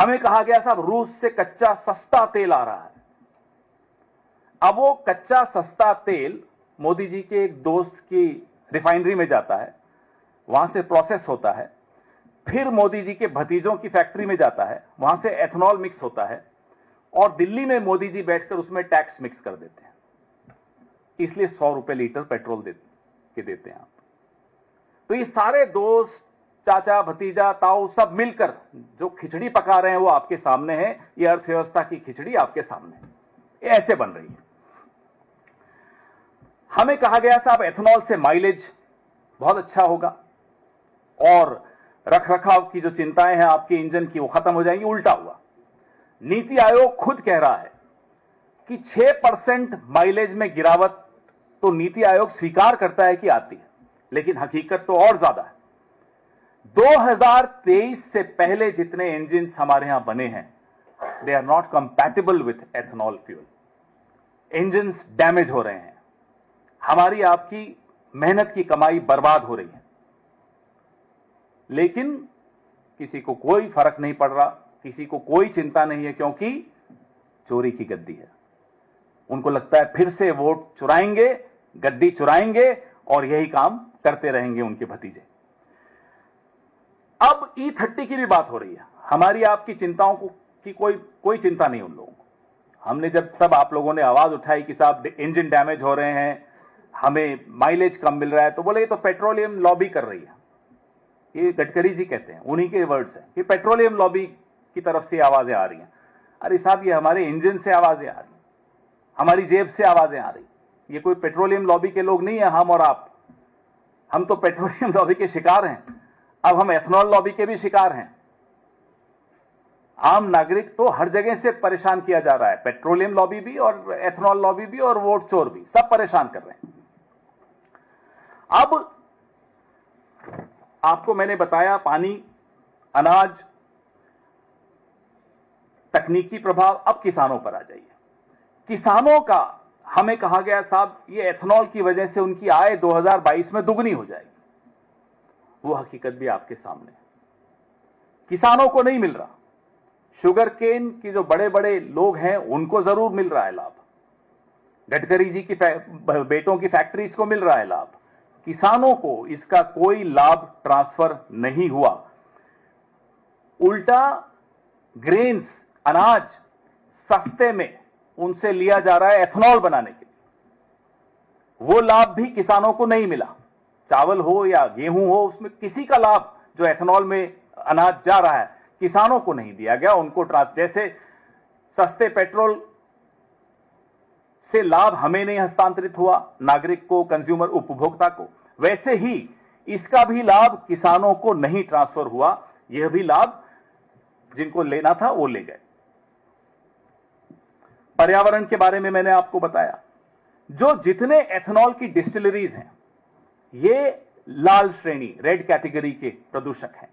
हमें कहा गया साहब रूस से कच्चा सस्ता तेल आ रहा है। अब वो कच्चा सस्ता तेल मोदी जी के एक दोस्त की रिफाइनरी में जाता है, वहां से प्रोसेस होता है, फिर मोदी जी के भतीजों की फैक्ट्री में जाता है, वहां से एथेनॉल मिक्स होता है और दिल्ली में मोदी जी बैठकर उसमें टैक्स मिक्स कर देते हैं। इसलिए 100 रुपए लीटर पेट्रोल देते हैं आप। तो ये सारे दोस्त, चाचा, भतीजा, ताऊ सब मिलकर जो खिचड़ी पका रहे हैं वो आपके सामने है। ये अर्थव्यवस्था की खिचड़ी आपके सामने है, ये ऐसे बन रही है। हमें कहा गया साहब एथेनॉल से माइलेज बहुत अच्छा होगा और रखरखाव की जो चिंताएं हैं आपके इंजन की वो खत्म हो जाएंगी। उल्टा हुआ। नीति आयोग खुद कह रहा है कि 6% माइलेज में गिरावट तो नीति आयोग स्वीकार करता है कि आती है, लेकिन हकीकत तो और ज्यादा है। 2023 से पहले जितने इंजन हमारे यहां बने हैं, they are not compatible with ethanol fuel. Engine damage हो रहे हैं, हमारी आपकी मेहनत की कमाई बर्बाद हो रही है, लेकिन किसी को कोई फर्क नहीं पड़ रहा, किसी को कोई चिंता नहीं है, क्योंकि चोरी की गद्दी है। उनको लगता है फिर से वोट चुराएंगे, गद्दी चुराएंगे और यही काम करते रहेंगे उनके भतीजे। अब E30 की भी बात हो रही है। हमारी आपकी चिंताओं की कोई चिंता नहीं उन लोगों को। हमने जब सब आप लोगों ने आवाज उठाई कि साहब इंजन डैमेज हो रहे हैं, हमें माइलेज कम मिल रहा है, तो बोले ये तो पेट्रोलियम लॉबी कर रही है। ये गडकरी जी कहते हैं, उन्हीं के वर्ड्स हैं कि पेट्रोलियम लॉबी की तरफ से आवाजें आ रही हैं। अरे साहब, ये हमारे इंजन से आवाजें आ रही हैं, हमारी जेब से आवाजें आ रही। ये कोई पेट्रोलियम लॉबी के लोग नहीं है हम और आप। हम तो पेट्रोलियम लॉबी के शिकार हैं, अब हम एथेनॉल लॉबी के भी शिकार हैं। आम नागरिक तो हर जगह से परेशान किया जा रहा है, पेट्रोलियम लॉबी भी और एथेनॉल लॉबी भी और वोट चोर भी, सब परेशान कर रहे हैं। अब आपको मैंने बताया पानी, अनाज, तकनीकी प्रभाव। अब किसानों पर आ जाइए। किसानों का हमें कहा गया साहब ये एथेनॉल की वजह से उनकी आय 2022 में दुगनी हो जाएगी। वो हकीकत भी आपके सामने है। किसानों को नहीं मिल रहा। शुगर केन की जो बड़े बड़े लोग हैं उनको जरूर मिल रहा है लाभ, गडकरी जी की बेटों की फैक्ट्रीज को मिल रहा है लाभ। किसानों को इसका कोई लाभ ट्रांसफर नहीं हुआ। उल्टा ग्रेन्स, अनाज सस्ते में उनसे लिया जा रहा है एथेनॉल बनाने के लिए। वो लाभ भी किसानों को नहीं मिला। चावल हो या गेहूं हो, उसमें किसी का लाभ जो एथेनॉल में अनाज जा रहा है किसानों को नहीं दिया गया। उनको जैसे सस्ते पेट्रोल से लाभ हमें नहीं हस्तांतरित हुआ, नागरिक को, कंज्यूमर, उपभोक्ता को, वैसे ही इसका भी लाभ किसानों को नहीं ट्रांसफर हुआ। यह भी लाभ जिनको लेना था वो ले गए। पर्यावरण के बारे में मैंने आपको बताया। जो जितने एथेनॉल की डिस्टिलरीज हैं ये लाल श्रेणी, रेड कैटेगरी के प्रदूषक हैं।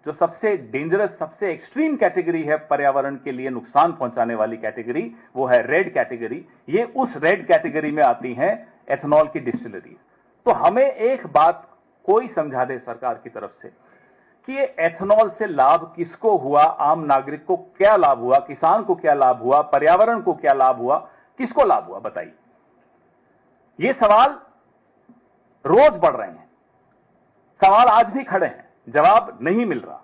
जो सबसे डेंजरस, सबसे एक्सट्रीम कैटेगरी है पर्यावरण के लिए नुकसान पहुंचाने वाली कैटेगरी, वो है रेड कैटेगरी। ये उस रेड कैटेगरी में आती हैं एथेनॉल की डिस्टिलरीज। तो हमें एक बात कोई समझा दे सरकार की तरफ से कि ये एथेनॉल से लाभ किसको हुआ, आम नागरिक को क्या लाभ हुआ, किसान को क्या लाभ हुआ, पर्यावरण को क्या लाभ हुआ, किसको लाभ हुआ, बताइए। ये सवाल रोज बढ़ रहे हैं, सवाल आज भी खड़े हैं, जवाब नहीं मिल रहा।